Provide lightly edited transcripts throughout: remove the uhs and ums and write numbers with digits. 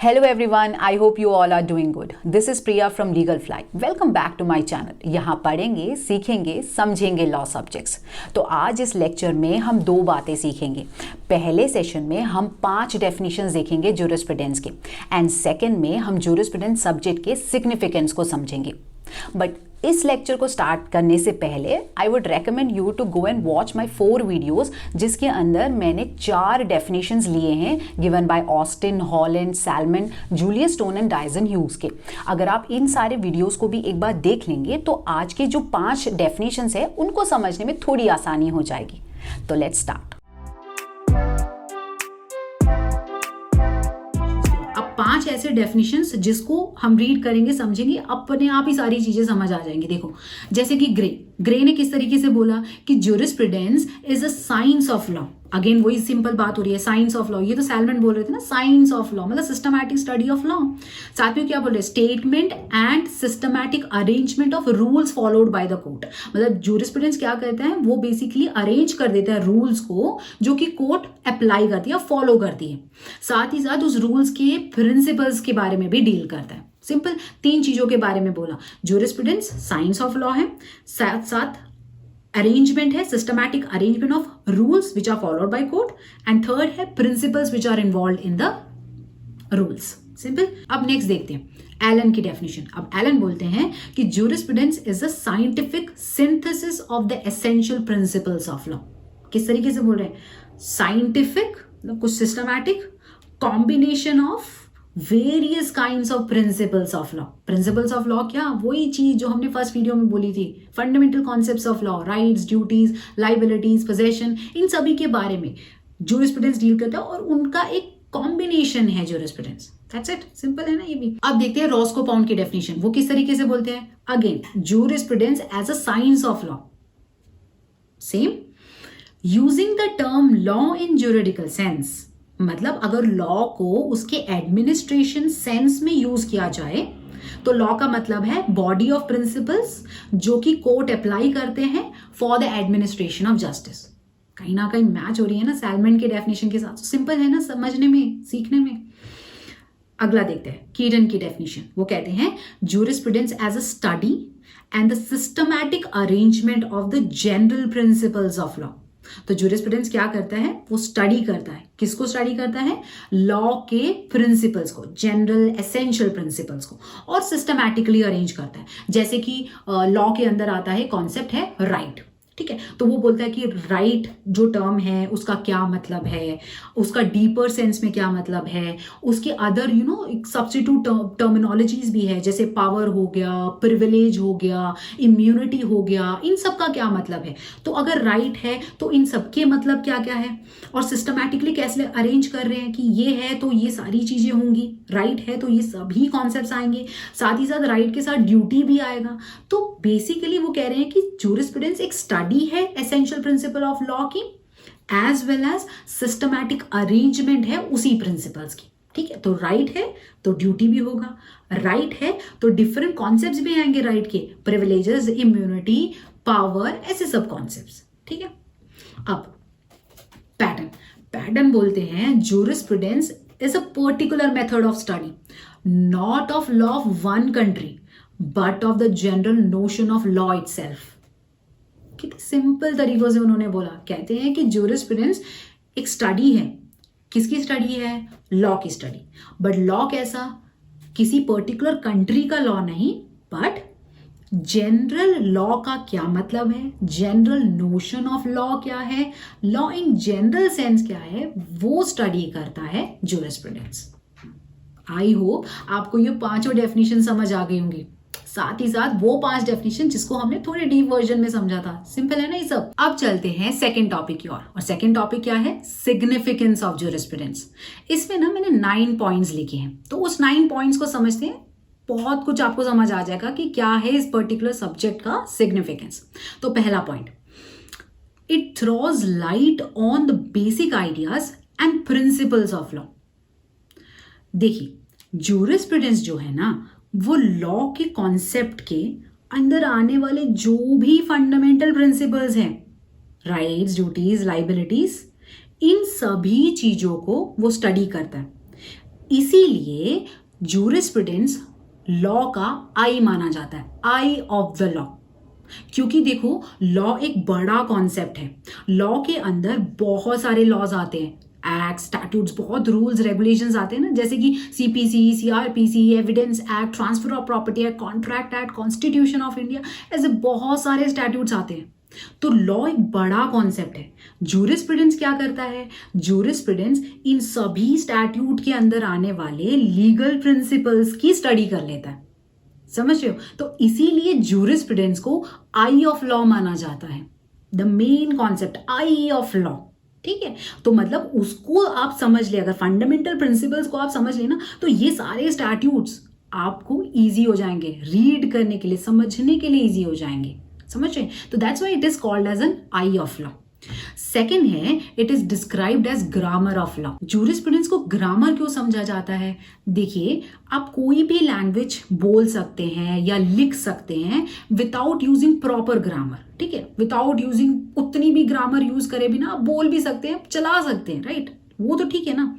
Hello everyone, I hope you all are doing good. This is Priya from Legal Fly. Welcome back to my channel. यहाँ पढ़ेंगे, सीखेंगे, समझेंगे law subjects. तो आज इस lecture में हम दो बातें सीखेंगे। पहले सेशन में हम 5 डेफिनेशंस देखेंगे ज्यूरिस्प्रूडेंस के एंड सेकंड में हम ज्यूरिस्प्रूडेंस सब्जेक्ट के सिग्निफिकेंस को समझेंगे। बट इस लेक्चर को स्टार्ट करने से पहले I would recommend you to go and watch my 4 videos जिसके अंदर मैंने 4 डेफिनेशंस लिए हैं given by Austin, Holland, Salmond, Julius Stone and Dyson Hughes के। अगर आप इन सारे वीडियोज़ को भी एक बार देख लेंगे तो आज के जो 5 डेफिनेशंस हैं उनको समझने में थोड़ी आसानी हो जाएगी। तो लेट्स स्टार्ट। 5 ऐसे डेफिनेशंस जिसको हम रीड करेंगे, समझेंगे, अपने आप ही सारी चीजें समझ आ जाएंगी। देखो, जैसे कि ग्रे ने किस तरीके से बोला कि jurisprudence is a science of law. Again वही सिंपल बात हो रही है, साइंस ऑफ लॉ। ये तो सैलमन बोल रहे थे ना, साइंस ऑफ लॉ मतलब सिस्टमैटिक स्टडी ऑफ लॉ। साथ में क्या बोल रहे हैं, statement and systematic arrangement of rules followed by the court. मतलब ज्यूरिस्प्रूडेंस क्या कहते हैं, वो बेसिकली अरेंज कर देता है रूल्स को जो कि कोर्ट अप्लाई करती है, फॉलो करती है। साथ ही साथ उस रूल्स के प्रिंसिपल्स के बारे में भी डील करता है। सिंपल 3 चीजों के बारे में बोला। ज्यूरिस्प्रूडेंस साइंस ऑफ लॉ है, साथ साथ अरेंजमेंट है, systematic arrangement of rules which are followed by court, and third है principles which are involve in the rules. Simple. अब नेक्स्ट देखते हैं एलन की डेफिनेशन। अब एलन बोलते हैं कि jurisprudence is a scientific synthesis of the essential principles of law. किस तरीके से बोल रहे हैं, साइंटिफिक मतलब कुछ systematic combination of various kinds of principles of law. Principles of law क्या, वही चीज जो हमने फर्स्ट वीडियो में बोली थी, fundamental concepts of law, rights, duties, liabilities, possession, इन सभी के बारे में ज्यूरिस्प्रूडेंस डील करता है और उनका एक कॉम्बिनेशन है ज्यूरिस्प्रूडेंस। दैट्स इट, सिंपल है ना ये भी। अब देखते हैं रॉस्को पाउंड की डेफिनेशन। वो किस तरीके से बोलते हैं, again jurisprudence as a science of law. Same, using the term law in juridical sense, मतलब अगर लॉ को उसके एडमिनिस्ट्रेशन सेंस में यूज किया जाए तो लॉ का मतलब है बॉडी ऑफ प्रिंसिपल्स जो कि कोर्ट अप्लाई करते हैं for the administration of justice. कहीं ना कहीं मैच हो रही है ना सैलमन के डेफिनेशन के साथ। सिंपल है ना समझने में, सीखने में। अगला देखते हैं कीटन की डेफिनेशन। वो कहते हैं jurisprudence as a study and the systematic arrangement of the general principles of law. तो ज्यूरिस्प्रूडेंस क्या करता है, वो स्टडी करता है। किसको स्टडी करता है, लॉ के प्रिंसिपल्स को, जनरल एसेंशियल प्रिंसिपल्स को, और सिस्टमैटिकली अरेंज करता है। जैसे कि लॉ के अंदर आता है कॉन्सेप्ट है राइट, ठीक है, तो वो बोलता है कि राइट जो टर्म है उसका क्या मतलब है, उसका डीपर सेंस में क्या मतलब है, उसके अदर सब्स्टिट्यूट टर्मिनोलॉजीज भी है, जैसे पावर हो गया, प्रिविलेज हो गया, इम्यूनिटी हो गया, इन सब का क्या मतलब है। तो अगर राइट है तो इन सब के मतलब क्या क्या है, और सिस्टमैटिकली कैसे अरेंज कर रहे हैं कि ये है तो ये सारी चीजें होंगी, राइट है तो ये सभी कॉन्सेप्ट्स आएंगे, साथ ही साथ राइट के साथ ड्यूटी भी आएगा। तो बेसिकली वो कह रहे हैं कि ज्यूरिस्प्रूडेंस एक स्टडी है एसेंशियल प्रिंसिपल ऑफ लॉ की, as well as systematic arrangement है उसी प्रिंसिपल्स की। ठीक है, तो राइट है तो ड्यूटी भी होगा, राइट है तो डिफरेंट कॉन्सेप्ट्स भी आएंगे राइट के, प्रिविलेजेस, इम्यूनिटी, पावर, ऐसे सब कॉन्सेप्ट्स। ठीक है, अब पैटर्न बोलते हैं jurisprudence is a particular method of study not of law of one country but of the general notion of law itself. कितने सिंपल तरीकों से उन्होंने बोला। कहते हैं कि ज्यूरिस्प्रूडेंस एक स्टडी है। किसकी स्टडी है, लॉ की स्टडी। बट लॉ कैसा, किसी पर्टिकुलर कंट्री का लॉ नहीं, बट जनरल लॉ का क्या मतलब है, जनरल नोशन ऑफ लॉ क्या है, लॉ इन जनरल सेंस क्या है, वो स्टडी करता है ज्यूरिस्प्रूडेंस। आई होप आपको ये 5 डेफिनेशन समझ आ गई होंगी, साथ ही साथ वो 5 डेफिनेशन जिसको हमने थोड़े डीप वर्जन में समझा था। सिंपल है ना ये सब। अब चलते हैं सेकंड टॉपिक की और सेकंड टॉपिक क्या है, सिग्निफिकेंस ऑफ ज्यूरिस्प्रूडेंस। इसमें ना मैंने 9 पॉइंट्स लिखे हैं, तो उस 9 पॉइंट्स को समझते हैं, बहुत कुछ आपको समझ आ जाएगा कि क्या है इस पर्टिकुलर सब्जेक्ट का सिग्निफिकेंस। तो पहला point, it throws light on the basic ideas and principles of law. देखिए, ज्यूरिस्प्रूडेंस जो है ना वो लॉ के कॉन्सेप्ट के अंदर आने वाले जो भी फंडामेंटल प्रिंसिपल्स हैं, राइट्स, ड्यूटीज, लाइबिलिटीज, इन सभी चीजों को वो स्टडी करता है। इसीलिए जूरिस्प्रूडेंस लॉ का आई माना जाता है, आई ऑफ द लॉ। क्योंकि देखो लॉ एक बड़ा कॉन्सेप्ट है, लॉ के अंदर बहुत सारे लॉज आते हैं, एक्ट, स्टैट्यूट्स, बहुत रूल्स रेगुलेशंस आते हैं ना, जैसे कि CPC, CrPC, evidence act, transfer of property act, contract act, constitution of India, ऐसे बहुत सारे स्टैट्यूट्स आते हैं। तो लॉ एक बड़ा कॉन्सेप्ट है। जूरिस्प्रूडेंस क्या करता है? जूरिस्प्रूडेंस इन सभी स्टैट्यूट के अंदर आने वाले लीगल प्रिंसिपल्स की स्टडी कर लेता है, समझ रहे हो? तो इसीलिए जूरिस्प्रूडेंस को आई ऑफ लॉ माना जाता है, the main concept I of law. ठीक है, तो मतलब उसको आप समझ ले, अगर फंडामेंटल प्रिंसिपल्स को आप समझ लेना तो ये सारे स्टैट्यूट्स आपको इजी हो जाएंगे, रीड करने के लिए, समझने के लिए इजी हो जाएंगे, समझ रहे? तो that's why it is called as an eye of law. Second है, it is described as grammar of law. Jurisprudence को ग्रामर क्यों समझा जाता है? देखिए, आप कोई भी लैंग्वेज बोल सकते हैं या लिख सकते हैं विदाउट यूजिंग प्रॉपर ग्रामर, ठीक है, विदाउट यूजिंग उतनी भी ग्रामर यूज करे बिना आप बोल भी सकते हैं, चला सकते हैं, राइट? वो तो ठीक है ना,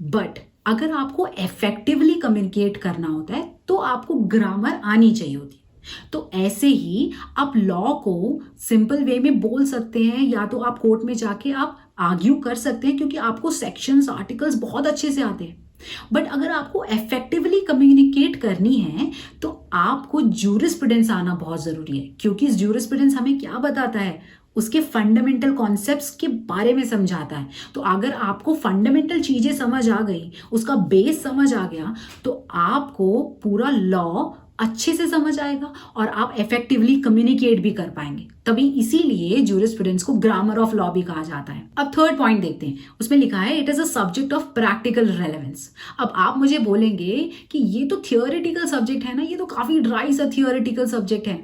बट अगर आपको इफेक्टिवली कम्युनिकेट करना होता है तो आपको ग्रामर आनी चाहिए होती है। तो ऐसे ही आप लॉ को सिंपल वे में बोल सकते हैं, या तो आप कोर्ट में जाके आप आर्ग्यू कर सकते हैं क्योंकि आपको सेक्शंस, आर्टिकल्स बहुत अच्छे से आते हैं। बट अगर आपको इफेक्टिवली कम्युनिकेट करनी है तो आपको जूरिस्प्रूडेंस आना बहुत जरूरी है, क्योंकि जूरिस्प्रूडेंस हमें क्या बताता है? उसके फंडामेंटल कॉन्सेप्ट्स के बारे में समझाता है। तो अगर आपको फंडामेंटल चीजें समझ आ गई, उसका बेस समझ आ गया, तो आपको पूरा लॉ अच्छे से समझ आएगा और आप इफेक्टिवली कम्युनिकेट भी कर पाएंगे। तभी इसीलिए जूरिस्प्रूडेंस को ग्रामर ऑफ लॉ भी कहा जाता है। अब थर्ड पॉइंट देखते हैं, उसमें लिखा है it is a subject of practical relevance. अब आप मुझे बोलेंगे कि ये तो थियोरेटिकल सब्जेक्ट है ना, ये तो काफी ड्राई सा थियोरेटिकल सब्जेक्ट है।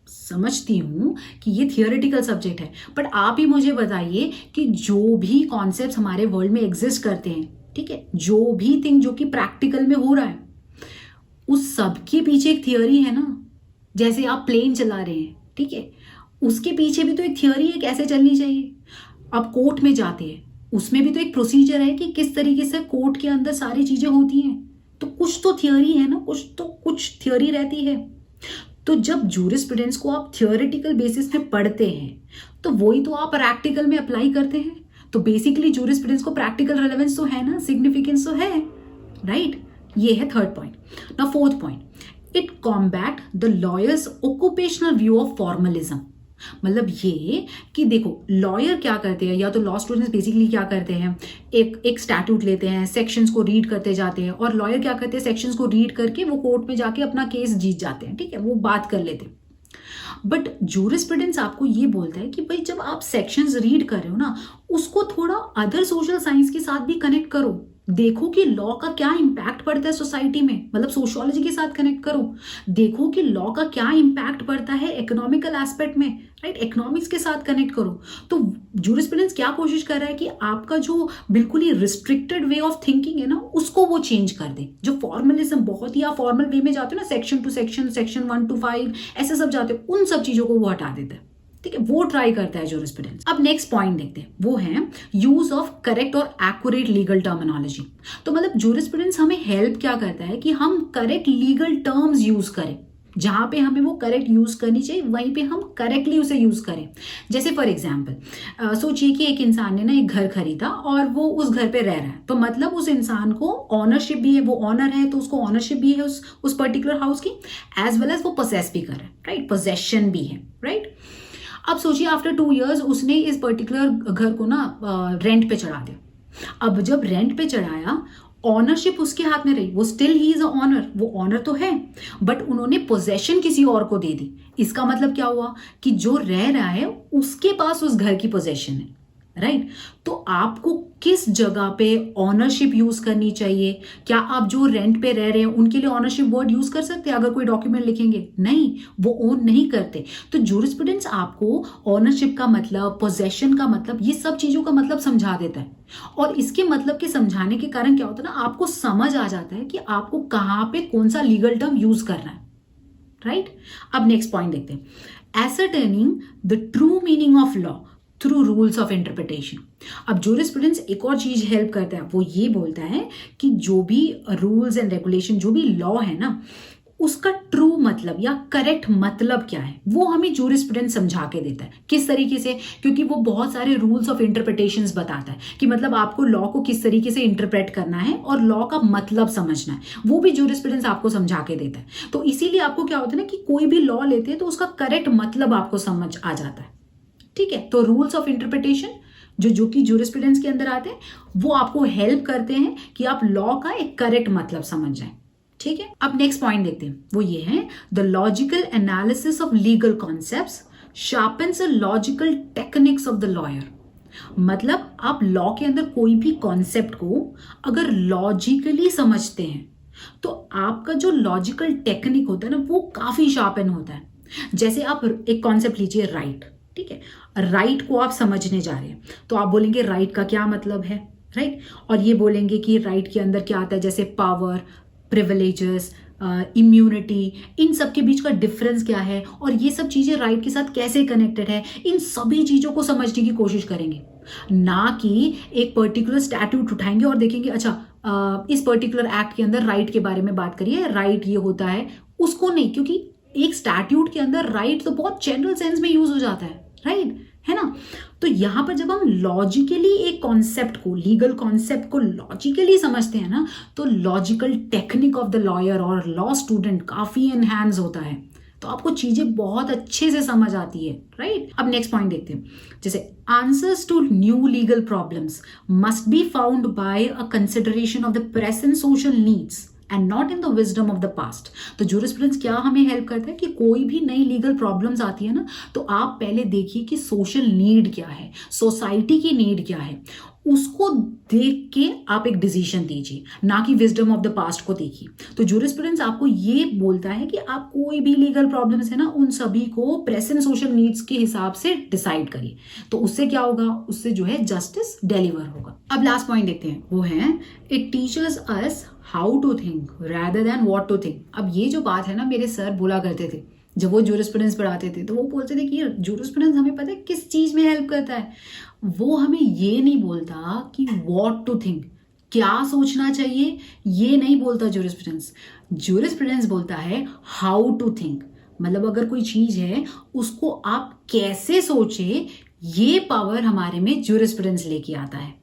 समझती हूं कि ये थियोरेटिकल सब्जेक्ट है, बट आप ही मुझे बताइए कि जो भी कॉन्सेप्ट्स हमारे वर्ल्ड में एग्जिस्ट करते हैं, ठीक है, जो भी थिंग जो कि प्रैक्टिकल में हो रहा है, उस सब के पीछे एक थियोरी है ना। जैसे आप प्लेन चला रहे हैं, ठीक है, उसके पीछे भी तो एक थियोरी है कैसे चलनी चाहिए। आप कोर्ट में जाते हैं, उसमें भी तो एक प्रोसीजर है कि किस तरीके से कोर्ट के अंदर सारी चीजें होती हैं। तो कुछ तो थियोरी है ना, कुछ थियोरी रहती है। तो जब जूरिस्प्रूडेंस को आप थियोरेटिकल बेसिस में पढ़ते हैं तो वही तो आप प्रैक्टिकल में अप्लाई करते हैं। तो बेसिकली जूरिस्प्रूडेंस को प्रैक्टिकल रेलेवेंस तो है ना, सिग्निफिकेंस तो है, राइट? ये है third point. Now fourth point, it combat the lawyers occupational view of formalism. मतलब ये कि देखो लॉयर क्या करते हैं, या तो लॉ स्टूडेंट्स बेसिकली क्या करते हैं, एक स्टैट्यूट लेते हैं, सेक्शंस को रीड करते जाते हैं, और लॉयर क्या करते हैं, सेक्शंस को रीड करके वो कोर्ट में जाके अपना केस जीत जाते हैं, ठीक है, वो बात कर लेते हैं। बट जूरिस्प्रूडेंस आपको ये बोलता है कि भाई जब आप सेक्शंस रीड कर रहे हो ना, उसको थोड़ा अदर सोशल साइंस के साथ भी कनेक्ट करो। देखो कि लॉ का क्या इम्पैक्ट पड़ता है सोसाइटी में, मतलब सोशियोलॉजी के साथ कनेक्ट करो। देखो कि लॉ का क्या इम्पैक्ट पड़ता है इकोनॉमिकल एस्पेक्ट में, राइट? इकोनॉमिक्स के साथ कनेक्ट करो। तो जूरिस्प्रूडेंस क्या कोशिश कर रहा है कि आपका जो बिल्कुल ही रिस्ट्रिक्टेड वे ऑफ थिंकिंग है ना, उसको वो चेंज कर दे। जो फॉर्मलिज्म, बहुत ही आप फॉर्मल वे में जाते हो ना, section two section, section 1 to 5 ऐसे सब जाते हो, उन सब चीजों को वो हटा देता है, ठीक है, वो ट्राई करता है जूरिस्प्रूडेंस। अब नेक्स्ट पॉइंट देखते हैं, वो है यूज ऑफ करेक्ट और एक्यूरेट लीगल टर्मिनोलॉजी। तो मतलब जूरिस्प्रूडेंस हमें हेल्प क्या करता है कि हम करेक्ट लीगल टर्म्स यूज करें, जहां पे हमें वो करेक्ट यूज करनी चाहिए वहीं पे हम करेक्टली उसे यूज करें। जैसे फॉर एग्जाम्पल सोचिए कि एक इंसान ने ना एक घर खरीदा और वो उस घर पे रह रहा है, तो मतलब उस इंसान को ऑनरशिप भी है, वो ऑनर है तो उसको ऑनरशिप भी है उस पर्टिकुलर हाउस की, एज वेल एज वो पोसेस भी कर रहा है, राइट? पोजेशन भी है, राइट? अब सोचिए आफ्टर 2 years उसने इस पर्टिकुलर घर को ना रेंट पे चढ़ा दिया। अब जब रेंट पे चढ़ाया, ऑनरशिप उसके हाथ में रही, वो still he is a owner, वो ऑनर तो है, बट उन्होंने पोजेशन किसी और को दे दी। इसका मतलब क्या हुआ कि जो रह रहा है उसके पास उस घर की पोजेशन है, राइट? तो आपको किस जगह पे ऑनरशिप यूज करनी चाहिए? क्या आप जो रेंट पे रह रहे हैं उनके लिए ऑनरशिप वर्ड यूज कर सकते हैं अगर कोई डॉक्यूमेंट लिखेंगे? नहीं, वो ओन नहीं करते। तो जूरिस्प्रूडेंस आपको ऑनरशिप का मतलब, पोजेशन का मतलब, ये सब चीजों का मतलब समझा देता है। और इसके मतलब के समझाने के कारण क्या होता है ना, आपको समझ आ जाता है कि आपको कहां पे कौन सा लीगल टर्म यूज करना है, राइट? अब नेक्स्ट पॉइंट देखते हैं, ascertaining the true meaning of law through rules of interpretation. अब जूरिस्प्रूडेंस एक और चीज हेल्प करता है, वो ये बोलता है कि जो भी रूल्स एंड रेगुलेशन, जो भी लॉ है ना, उसका ट्रू मतलब या करेक्ट मतलब क्या है, वो हमें जूरिस्प्रूडेंस समझा के देता है। किस तरीके से? क्योंकि वो बहुत सारे रूल्स ऑफ इंटरप्रिटेशंस बताता है कि मतलब आपको लॉ को किस तरीके से इंटरप्रेट करना है और लॉ का मतलब समझना है, वो भी जूरिस्प्रूडेंस आपको समझा के देता है। तो इसीलिए आपको क्या होता है ना कि कोई भी लॉ लेते हैं तो उसका करेक्ट मतलब आपको समझ आ जाता है। ठीक है, तो रूल्स ऑफ इंटरप्रिटेशन जो कि जूरिस्प्रूडेंस के अंदर आते हैं, वो आपको हेल्प करते हैं कि आप लॉ का एक करेक्ट मतलब समझ जाएं। ठीक है, अब नेक्स्ट पॉइंट देखते हैं, वो ये है the logical analysis of legal concepts sharpens the logical techniques of the lawyer. मतलब आप लॉ के अंदर कोई भी कॉन्सेप्ट को अगर लॉजिकली समझते हैं तो आपका जो लॉजिकल टेक्निक होता है ना, वो काफी शार्पन होता है। जैसे आप एक कॉन्सेप्ट लीजिए, राइट। ठीक है, राइट को आप समझने जा रहे हैं तो आप बोलेंगे राइट का क्या मतलब है, राइट। और ये बोलेंगे कि राइट के अंदर क्या आता है, जैसे पावर, प्रिविलेजेस, इम्यूनिटी, इन सब के बीच का डिफरेंस क्या है और ये सब चीजें राइट के साथ कैसे कनेक्टेड है, इन सभी चीजों को समझने की कोशिश करेंगे। ना कि एक पर्टिकुलर स्टैट्यूट उठाएंगे और देखेंगे अच्छा इस पर्टिकुलर एक्ट के अंदर राइट के बारे में बात करिए, राइट ये होता है, उसको नहीं। क्योंकि एक स्टैट्यूट के अंदर राइट तो बहुत जनरल सेंस में यूज हो जाता है, राइट है ना। तो यहां पर जब हम लॉजिकली एक कॉन्सेप्ट को, लीगल कॉन्सेप्ट को लॉजिकली समझते हैं ना, तो logical technique of the lawyer और लॉ स्टूडेंट काफी एनहांस होता है। तो आपको चीजें बहुत अच्छे से समझ आती है, राइट। अब नेक्स्ट पॉइंट देखते हैं, जैसे answers to new legal problems must be found by a consideration of the present social needs and not in the wisdom of the past. तो जूरिस्प्रूडेंस क्या हमें हेल्प करता है कि कोई भी नई लीगल प्रॉब्लम्स आती है ना, तो आप पहले देखिए कि सोशल नीड क्या है, सोसाइटी की नीड क्या है, उसको देख के आप एक डिसीजन दीजिए, ना कि विजडम ऑफ द पास्ट को देखिए। तो जूरिस्प्रूडेंस आपको ये बोलता है कि आप कोई भी लीगल प्रॉब्लम्स है ना, उन सभी को प्रेजेंट सोशल नीड्स के हिसाब से डिसाइड करिए। तो उससे क्या होगा, उससे जो है जस्टिस डिलीवर होगा। अब लास्ट पॉइंट देखते हैं, वो है it teaches us how to think rather than what to think। अब ये जो बात है ना, मेरे सर बोला करते थे जब वो जूरिस्प्रूडेंस पढ़ाते थे, तो वो बोलते थे कि जूरिस्प्रूडेंस हमें पता है किस चीज में हेल्प करता है, वो हमें ये नहीं बोलता कि what to think, क्या सोचना चाहिए, ये नहीं बोलता जूरिस्प्रूडेंस। जूरिस्प्रूडेंस बोलता है हाउ टू थिंक, मतलब अगर कोई चीज है उसको आप कैसे सोचे, ये पावर हमारे में जूरिस्प्रूडेंस लेके आता है।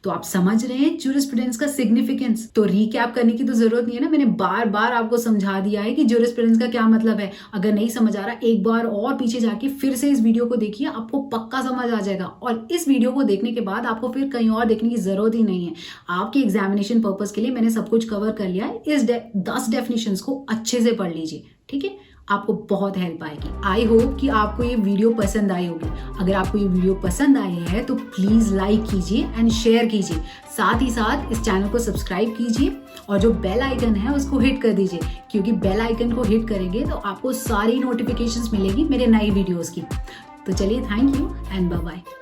तो आप समझ रहे हैं जूरिस्प्रूडेंस का सिग्निफिकेंस। तो रिकैप करने की तो जरूरत नहीं है ना, मैंने बार बार आपको समझा दिया है कि जूरिस्प्रूडेंस का क्या मतलब है। अगर नहीं समझ आ रहा, एक बार और पीछे जाके फिर से इस वीडियो को देखिए, आपको पक्का समझ आ जाएगा। और इस वीडियो को देखने के बाद आपको फिर कहीं और देखने की जरूरत ही नहीं है। आपके एग्जामिनेशन पर्पज के लिए मैंने सब कुछ कवर कर लिया है। इस 10 डेफिनेशंस को अच्छे से पढ़ लीजिए, ठीक है, आपको बहुत हेल्प आएगी। आई होप कि आपको ये वीडियो पसंद आई होगी। अगर आपको ये वीडियो पसंद आई है तो प्लीज लाइक कीजिए एंड शेयर कीजिए। साथ ही साथ इस चैनल को सब्सक्राइब कीजिए और जो बेल आइकन है उसको हिट कर दीजिए, क्योंकि बेल आइकन को हिट करेंगे तो आपको सारी नोटिफिकेशंस मिलेगी मेरे नए वीडियोस की। तो चलिए, thank you and bye bye.